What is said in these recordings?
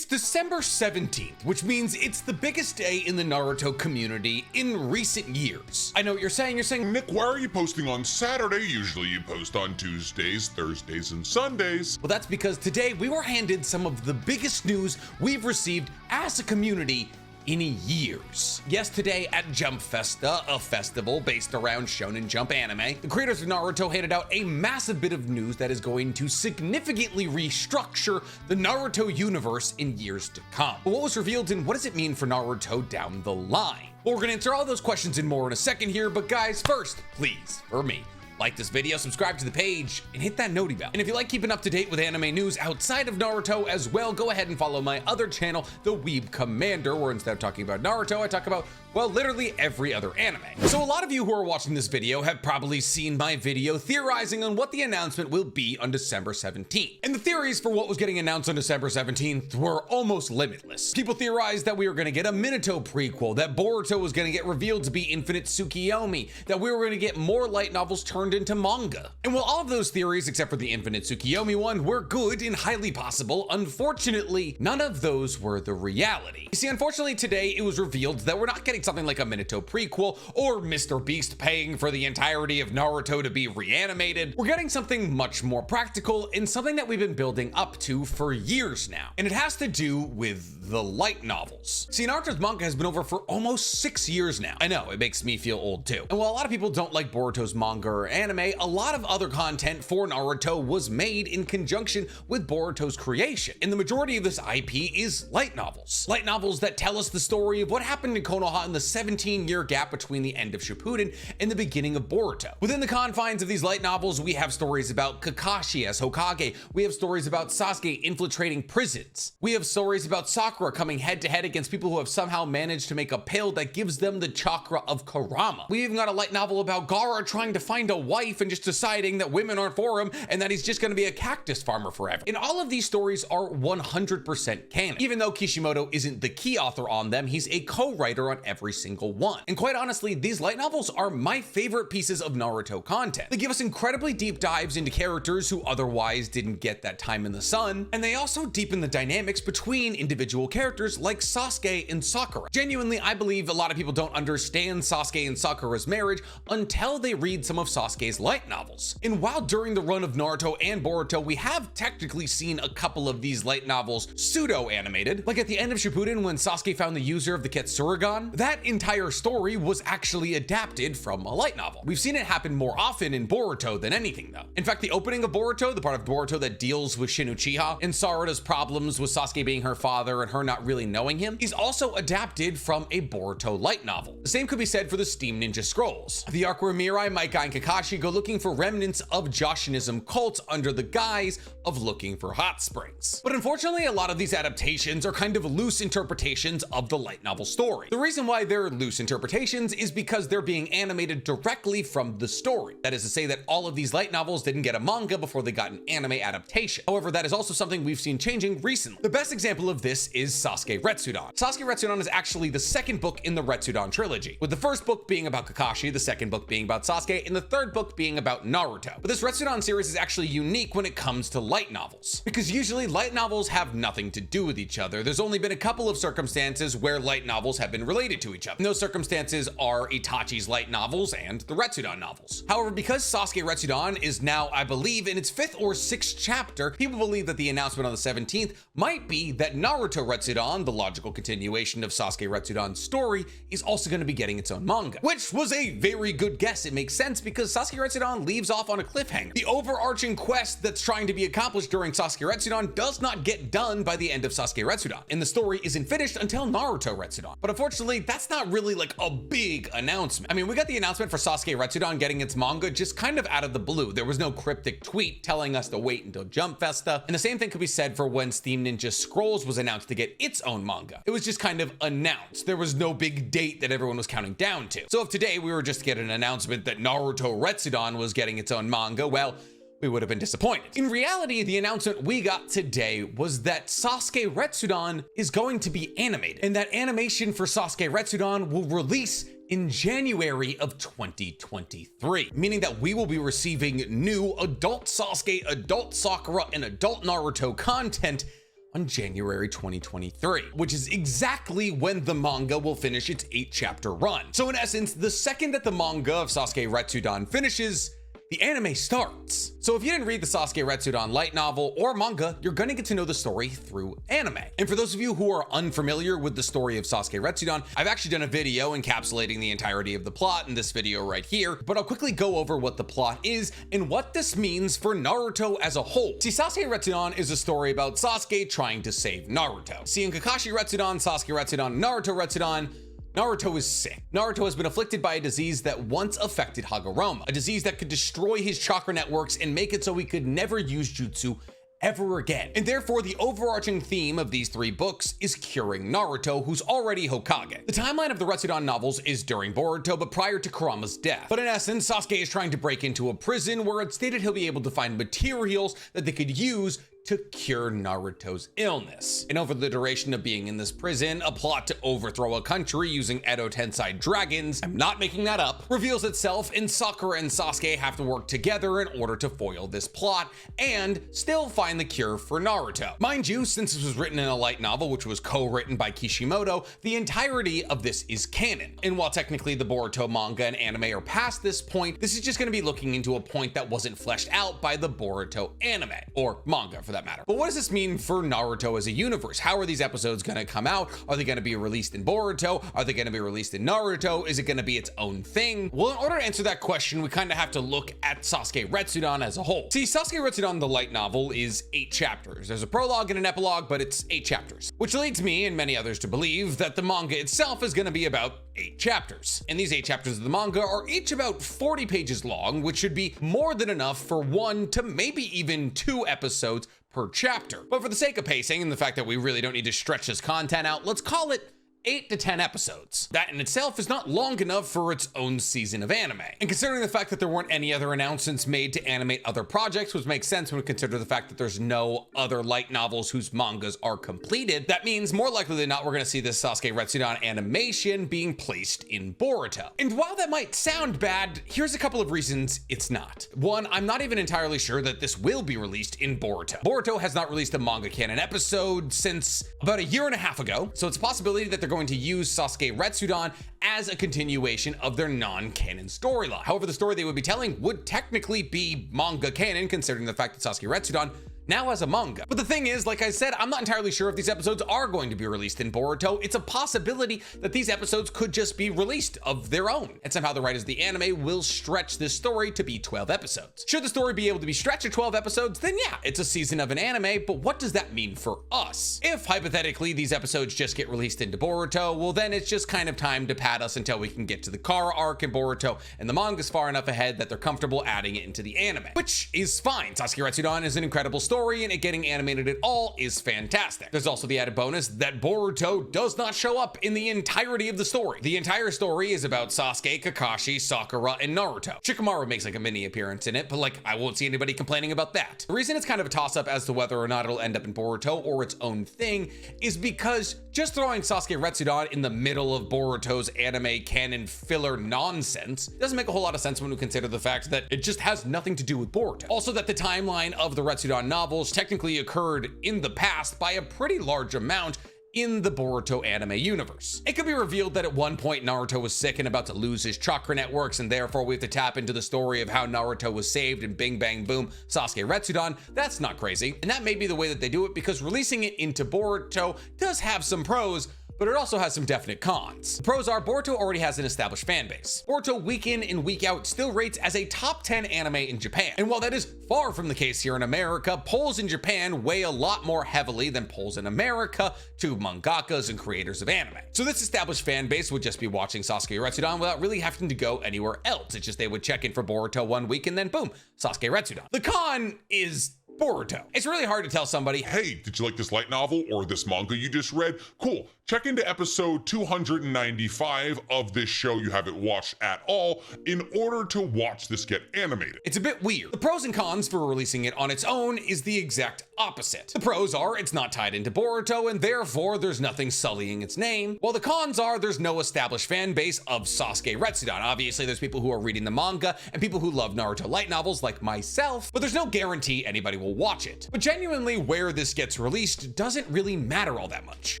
It's December 17th, which means it's the biggest day in the Naruto community in recent years. I know what you're saying, Nick, why are you posting on Saturday? Usually you post on Tuesdays, Thursdays, and Sundays. well, that's because today we were handed some of the biggest news we've received as a community in years. Yes, today at Jump Festa, a festival based around Shonen Jump anime, the creators of Naruto handed out a massive bit of news that is going to significantly restructure the Naruto universe in years to come. But what was revealed and what does it mean for Naruto down the line? Well, we're gonna answer all those questions and more in a second here, but guys, first, please, for me, like this video, subscribe to the page, and hit that noti bell. And if you like keeping up to date with anime news outside of Naruto as well, go ahead and follow my other channel, The Weeb Commander, where instead of talking about Naruto, I talk about, well, literally every other anime. So a lot of you who are watching this video have probably seen my video theorizing on what the announcement will be on December 17th. And the theories for what was getting announced on December 17th were almost limitless. People theorized that we were gonna get a Minato prequel, that Boruto was gonna get revealed to be Infinite Tsukiyomi, that we were gonna get more light novels turned into manga. And while all of those theories, except for the Infinite Tsukiyomi one, were good and highly possible, unfortunately, none of those were the reality. You see, unfortunately today it was revealed that we're not getting something like a Minato prequel or Mr. Beast paying for the entirety of Naruto to be reanimated. We're getting something much more practical and something that we've been building up to for years now. And it has to do with the light novels. See, Naruto's manga has been over for almost 6 years now. I know, it makes me feel old too. And while a lot of people don't like Boruto's manga or anime, a lot of other content for Naruto was made in conjunction with Boruto's creation. And the majority of this IP is light novels. Light novels that tell us the story of what happened in Konoha in the 17-year gap between the end of Shippuden and the beginning of Boruto. Within the confines of these light novels, we have stories about Kakashi as Hokage. We have stories about Sasuke infiltrating prisons. We have stories about Sakura coming head to head against people who have somehow managed to make a pill that gives them the chakra of Kurama. We even got a light novel about Gaara trying to find a wife and just deciding that women aren't for him and that he's just going to be a cactus farmer forever. And all of these stories are 100% canon. Even though Kishimoto isn't the key author on them, he's a co-writer on every single one. And quite honestly, these light novels are my favorite pieces of Naruto content. They give us incredibly deep dives into characters who otherwise didn't get that time in the sun, and they also deepen the dynamics between individual characters like Sasuke and Sakura. Genuinely, I believe a lot of people don't understand Sasuke and Sakura's marriage until they read some of Sasuke's light novels. And while during the run of Naruto and Boruto, we have technically seen a couple of these light novels pseudo-animated, like at the end of Shippuden when Sasuke found the user of the Ketsurugan, that entire story was actually adapted from a light novel. We've seen it happen more often in Boruto than anything though. In fact, the opening of Boruto, the part of Boruto that deals with Shin Uchiha and Sarada's problems with Sasuke being her father and her not really knowing him, is also adapted from a Boruto light novel. The same could be said for the Steam Ninja Scrolls. The arc where Mirai, Maika, and Kakashi go looking for remnants of Joshinism cults under the guise of looking for hot springs. But unfortunately, a lot of these adaptations are kind of loose interpretations of the light novel story. The reason why they're loose interpretations is because they're being animated directly from the story. That is to say that all of these light novels didn't get a manga before they got an anime adaptation. However, that is also something we've seen changing recently. The best example of this is Sasuke Retsudan. Sasuke Retsudan is actually the second book in the Retsudan trilogy, with the first book being about Kakashi, the second book being about Sasuke, and the third book being about Naruto. But this Retsudan series is actually unique when it comes to light novels, because usually light novels have nothing to do with each other. There's only been a couple of circumstances where light novels have been related to each other. And those circumstances are Itachi's light novels and the Retsudan novels. However, because Sasuke Retsudan is now, I believe, in its 5th or 6th chapter, people believe that the announcement on the 17th might be that Naruto Retsudan, the logical continuation of Sasuke Retsudan's story, is also going to be getting its own manga, which was a very good guess. It makes sense because Sasuke Retsudan leaves off on a cliffhanger. The overarching quest that's trying to be accomplished during Sasuke Retsudan does not get done by the end of Sasuke Retsudan, and the story isn't finished until Naruto Retsudan. But unfortunately, that's not really like a big announcement. I mean, we got the announcement for Sasuke Retsudan getting its manga just kind of out of the blue. There was no cryptic tweet telling us to wait until Jump Festa, and the same thing could be said for when Steam Ninja Scrolls was announced to get its own manga. It was just kind of announced. There was no big date that everyone was counting down to. So if today we were just to get an announcement that Naruto Retsudan was getting its own manga, well, we would have been disappointed. In reality, the announcement we got today was that Sasuke Retsudan is going to be animated, and that animation for Sasuke Retsudan will release in January of 2023, meaning that we will be receiving new adult Sasuke, adult Sakura, and adult Naruto content on January 2023, which is exactly when the manga will finish its 8-chapter run. So in essence, the second that the manga of Sasuke Retsudan finishes, the anime starts. So if you didn't read the Sasuke Retsudan light novel or manga, you're gonna get to know the story through anime. And for those of you who are unfamiliar with the story of Sasuke Retsudan, I've actually done a video encapsulating the entirety of the plot in this video right here, but I'll quickly go over what the plot is and what this means for Naruto as a whole. See, Sasuke Retsudan is a story about Sasuke trying to save Naruto. See, in Kakashi Retsudan, Sasuke Retsudan, Naruto Retsudan, Naruto is sick. Naruto has been afflicted by a disease that once affected Hagoromo, a disease that could destroy his chakra networks and make it so he could never use jutsu ever again. And therefore, the overarching theme of these 3 books is curing Naruto, who's already Hokage. The timeline of the Retsudan novels is during Boruto, but prior to Kurama's death. But in essence, Sasuke is trying to break into a prison where it's stated he'll be able to find materials that they could use to cure Naruto's illness. And over the duration of being in this prison, a plot to overthrow a country using Edo Tensei dragons, I'm not making that up, reveals itself, and Sakura and Sasuke have to work together in order to foil this plot and still find the cure for Naruto. Mind you, since this was written in a light novel, which was co-written by Kishimoto, the entirety of this is canon. And while technically the Boruto manga and anime are past this point, this is just going to be looking into a point that wasn't fleshed out by the Boruto anime, or manga for that matter. But what does this mean for Naruto as a universe? How are these episodes going to come out? Are they going to be released in Boruto? Are they going to be released in Naruto? Is it going to be its own thing? Well, in order to answer that question, we kind of have to look at Sasuke Retsudan as a whole. See, Sasuke Retsudan, the light novel, is 8 chapters. There's a prologue and an epilogue, but it's 8 chapters, which leads me and many others to believe that the manga itself is going to be about 8 chapters. And these 8 chapters of the manga are each about 40 pages long, which should be more than enough for 1 to maybe even 2 episodes per chapter. But for the sake of pacing and the fact that we really don't need to stretch this content out, let's call it 8 to 10 episodes. That in itself is not long enough for its own season of anime. And considering the fact that there weren't any other announcements made to animate other projects, which makes sense when we consider the fact that there's no other light novels whose mangas are completed, that means more likely than not we're going to see this Sasuke Retsudan animation being placed in Boruto. And while that might sound bad, here's a couple of reasons it's not. 1, I'm not even entirely sure that this will be released in Boruto. Boruto has not released a manga canon episode since about a year and a half ago, so it's a possibility that they're going to use Sasuke Retsudan as a continuation of their non-canon storyline. However, the story they would be telling would technically be manga canon, considering the fact that Sasuke Retsudan now as a manga. But the thing is, like I said, I'm not entirely sure if these episodes are going to be released in Boruto. It's a possibility that these episodes could just be released of their own, and somehow the writers of the anime will stretch this story to be 12 episodes. Should the story be able to be stretched to 12 episodes, then yeah, it's a season of an anime, but what does that mean for us? If, hypothetically, these episodes just get released into Boruto, well then it's just kind of time to pad us until we can get to the Kara arc in Boruto, and the manga's far enough ahead that they're comfortable adding it into the anime, which is fine. Sasuke Retsudan is an incredible story, and it getting animated at all is fantastic. There's also the added bonus that Boruto does not show up in the entirety of the story. The entire story is about Sasuke, Kakashi, Sakura, and Naruto. Shikamaru makes like a mini appearance in it, but like I won't see anybody complaining about that. The reason it's kind of a toss-up as to whether or not it'll end up in Boruto or its own thing is because just throwing Sasuke Retsudan in the middle of Boruto's anime canon filler nonsense doesn't make a whole lot of sense when we consider the fact that it just has nothing to do with Boruto. Also, that the timeline of the Retsudan novels technically occurred in the past by a pretty large amount in the Boruto anime universe. It could be revealed that at one point Naruto was sick and about to lose his chakra networks, and therefore we have to tap into the story of how Naruto was saved and bing bang boom, Sasuke Retsudan. That's not crazy. And that may be the way that they do it because releasing it into Boruto does have some pros, but it also has some definite cons. The pros are Boruto already has an established fan base. Boruto week in and week out still rates as a top 10 anime in Japan. And while that is far from the case here in America, polls in Japan weigh a lot more heavily than polls in America to mangakas and creators of anime. So this established fan base would just be watching Sasuke Retsudan without really having to go anywhere else. It's just they would check in for Boruto one week and then boom, Sasuke Retsudan. The con is Boruto. It's really hard to tell somebody, hey, did you like this light novel or this manga you just read? Cool. Check into episode 295 of this show you haven't watched at all in order to watch this get animated. It's a bit weird. The pros and cons for releasing it on its own is the exact opposite. The pros are it's not tied into Boruto and therefore there's nothing sullying its name, while the cons are there's no established fan base of Sasuke Retsudan. Obviously there's people who are reading the manga and people who love Naruto light novels like myself, but there's no guarantee anybody will people watch it. But genuinely, where this gets released doesn't really matter all that much,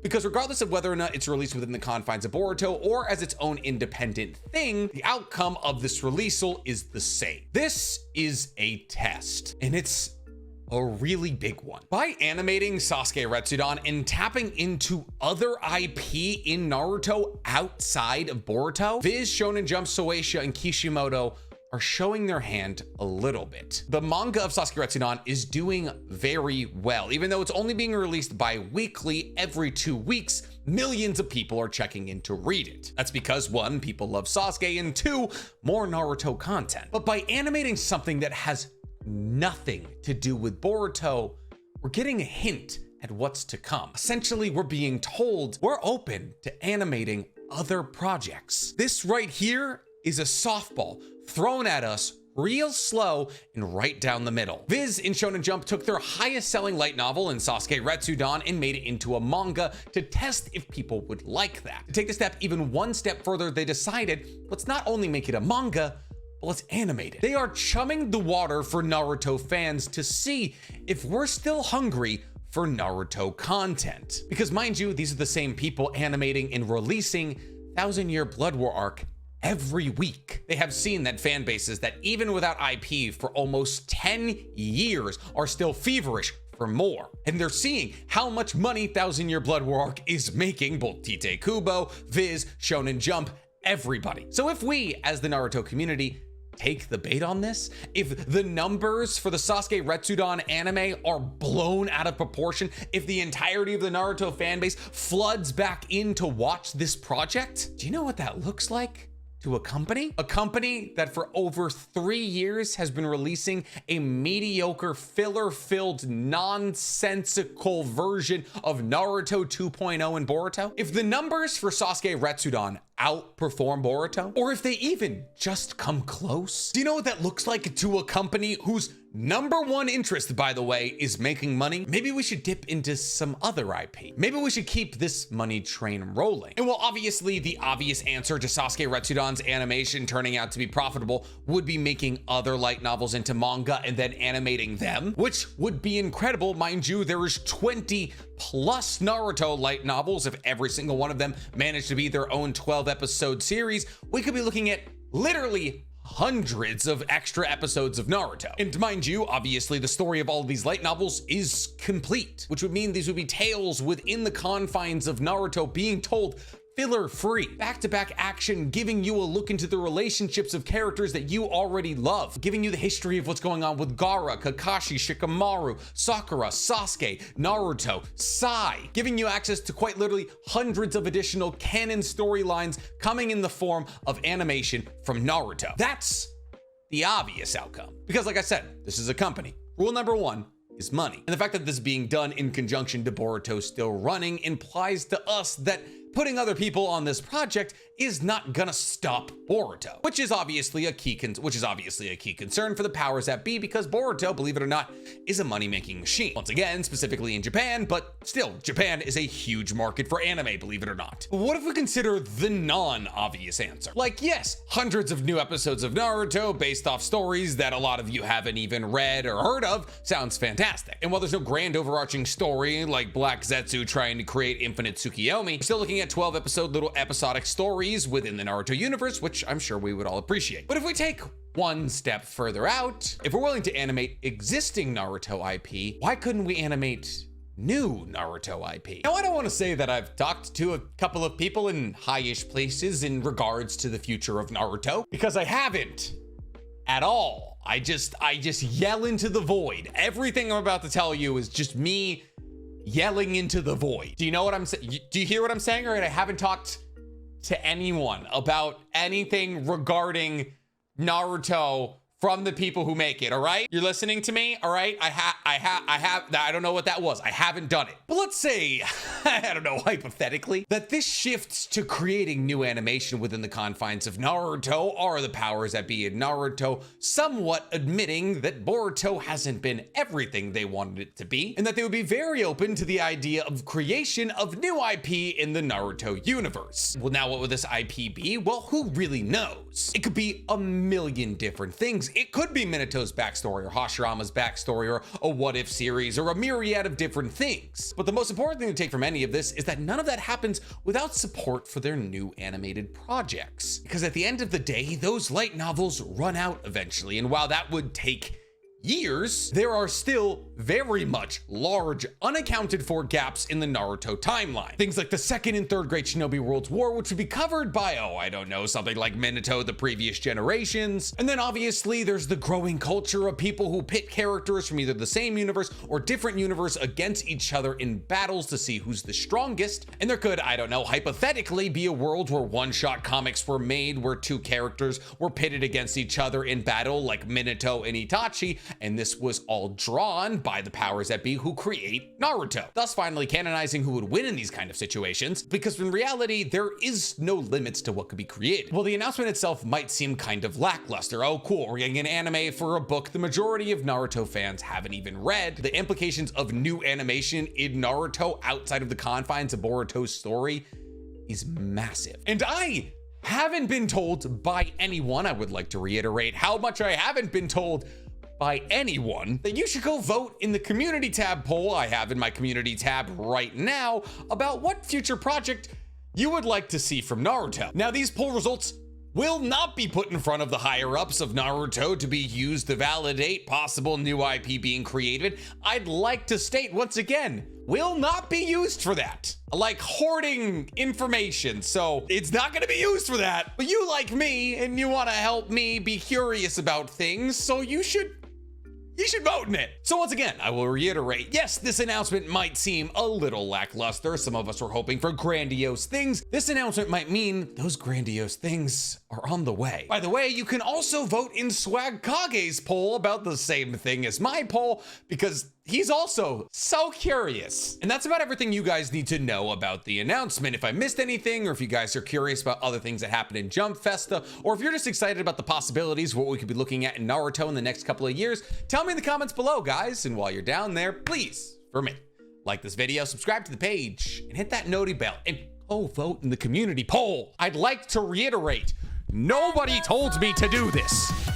because regardless of whether or not it's released within the confines of Boruto or as its own independent thing, the outcome of this releasal is the same. This is a test, and it's a really big one. By animating Sasuke Retsudan and tapping into other IP in Naruto outside of Boruto, Viz, Shonen Jump, Shueisha, and Kishimoto are showing their hand a little bit. The manga of Sasuke Retsudan is doing very well. Even though it's only being released bi-weekly every 2 weeks, millions of people are checking in to read it. That's because 1, people love Sasuke, and 2, more Naruto content. But by animating something that has nothing to do with Boruto, we're getting a hint at what's to come. Essentially, we're being told we're open to animating other projects. This right here is a softball thrown at us real slow and right down the middle. Viz in Shonen Jump took their highest selling light novel in Sasuke Retsudan and made it into a manga to test if people would like that. To take the step even one step further, they decided, let's not only make it a manga, but let's animate it. They are chumming the water for Naruto fans to see if we're still hungry for Naruto content. Because mind you, these are the same people animating and releasing Thousand Year Blood War arc every week. They have seen that fan bases that even without IP for almost 10 years are still feverish for more. And they're seeing how much money Thousand Year Blood War arc is making, both Tite Kubo, Viz, Shonen Jump, everybody. So if we, as the Naruto community, take the bait on this, if the numbers for the Sasuke Retsudan anime are blown out of proportion, if the entirety of the Naruto fanbase floods back in to watch this project, do you know what that looks like to a company? A company that for over 3 years has been releasing a mediocre, filler-filled, nonsensical version of Naruto 2.0 and Boruto? If the numbers for Sasuke Retsudan outperform Boruto, or if they even just come close, do you know what that looks like to a company whose number one interest, by the way, is making money? Maybe we should dip into some other IP. Maybe we should keep this money train rolling. And while obviously the obvious answer to Sasuke Retsudan's animation turning out to be profitable would be making other light novels into manga and then animating them, which would be incredible. Mind you, there is 20 plus Naruto light novels. If every single one of them managed to be their own 12 episode series, we could be looking at literally hundreds of extra episodes of Naruto. And mind you, obviously the story of all of these light novels is complete, which would mean these would be tales within the confines of Naruto being told filler-free, back-to-back action, giving you a look into the relationships of characters that you already love, giving you the history of what's going on with Gaara, Kakashi, Shikamaru, Sakura, Sasuke, Naruto, Sai, giving you access to quite literally hundreds of additional canon storylines coming in the form of animation from Naruto. That's the obvious outcome. Because like I said, this is a company. Rule number 1 is money. And the fact that this is being done in conjunction to Boruto still running implies to us that putting other people on this project is not gonna stop Boruto, which is obviously a key concern for the powers that be, because Boruto, believe it or not, is a money-making machine. Once again, specifically in Japan, but still, Japan is a huge market for anime, believe it or not. But what if we consider the non-obvious answer? Like, yes, hundreds of new episodes of Naruto based off stories that a lot of you haven't even read or heard of sounds fantastic. And while there's no grand overarching story like Black Zetsu trying to create infinite Tsukiyomi, we're still looking at 12 episode little episodic stories within the Naruto universe, which I'm sure we would all appreciate. But if we take one step further out, if we're willing to animate existing Naruto IP, why couldn't we animate new Naruto IP? Now, I don't want to say that I've talked to a couple of people in high-ish places in regards to the future of Naruto, because I haven't at all. I just yell into the void. Everything I'm about to tell you is just me yelling into the void. Do you know what I'm saying? Do you hear what I'm saying? All right, I haven't talked to anyone about anything regarding Naruto from the people who make it, all right? You're listening to me, all right? I don't know what that was. I haven't done it. But let's say, I don't know, hypothetically, that this shifts to creating new animation within the confines of Naruto are the powers that be in Naruto somewhat admitting that Boruto hasn't been everything they wanted it to be, and that they would be very open to the idea of creation of new IP in the Naruto universe. Well, now what would this IP be? Well, who really knows? It could be a million different things. knows? It could be Minato's backstory or Hashirama's backstory or a what if series or a myriad of different things. But the most important thing to take from any of this is that none of that happens without support for their new animated projects. Because at the end of the day, those light novels run out eventually, and while that would take years, there are still very much large, unaccounted for gaps in the Naruto timeline. Things like the second and third Great Shinobi Worlds War, which would be covered by, oh, I don't know, something like Minato, the previous generations. And then obviously there's the growing culture of people who pit characters from either the same universe or different universe against each other in battles to see who's the strongest. And there could, I don't know, hypothetically be a world where one-shot comics were made where two characters were pitted against each other in battle, like Minato and Itachi, and this was all drawn by the powers that be who create Naruto, thus finally canonizing who would win in these kind of situations, because in reality, there is no limits to what could be created. Well, the announcement itself might seem kind of lackluster. Oh, cool, we're getting an anime for a book the majority of Naruto fans haven't even read. The implications of new animation in Naruto outside of the confines of Boruto's story is massive. And I haven't been told by anyone, I would like to reiterate how much I haven't been told by anyone, that you should go vote in the community tab poll I have in my community tab right now about what future project you would like to see from Naruto. Now, these poll results will not be put in front of the higher ups of Naruto to be used to validate possible new IP being created. I'd like to state once again, will not be used for that. Like hoarding information, so it's not gonna be used for that. But you like me and you wanna help me be curious about things, so you should vote in it. So once again, I will reiterate, yes, this announcement might seem a little lackluster. Some of us were hoping for grandiose things. This announcement might mean those grandiose things are on the way. By the way, you can also vote in Swag Kage's poll about the same thing as my poll, because he's also so curious. And that's about everything you guys need to know about the announcement. If I missed anything, or if you guys are curious about other things that happened in Jump Festa, or if you're just excited about the possibilities of what we could be looking at in Naruto in the next couple of years, tell me in the comments below, guys. And while you're down there, please, for me, like this video, subscribe to the page, and hit that noti bell, and go vote in the community poll. I'd like to reiterate, nobody told me to do this.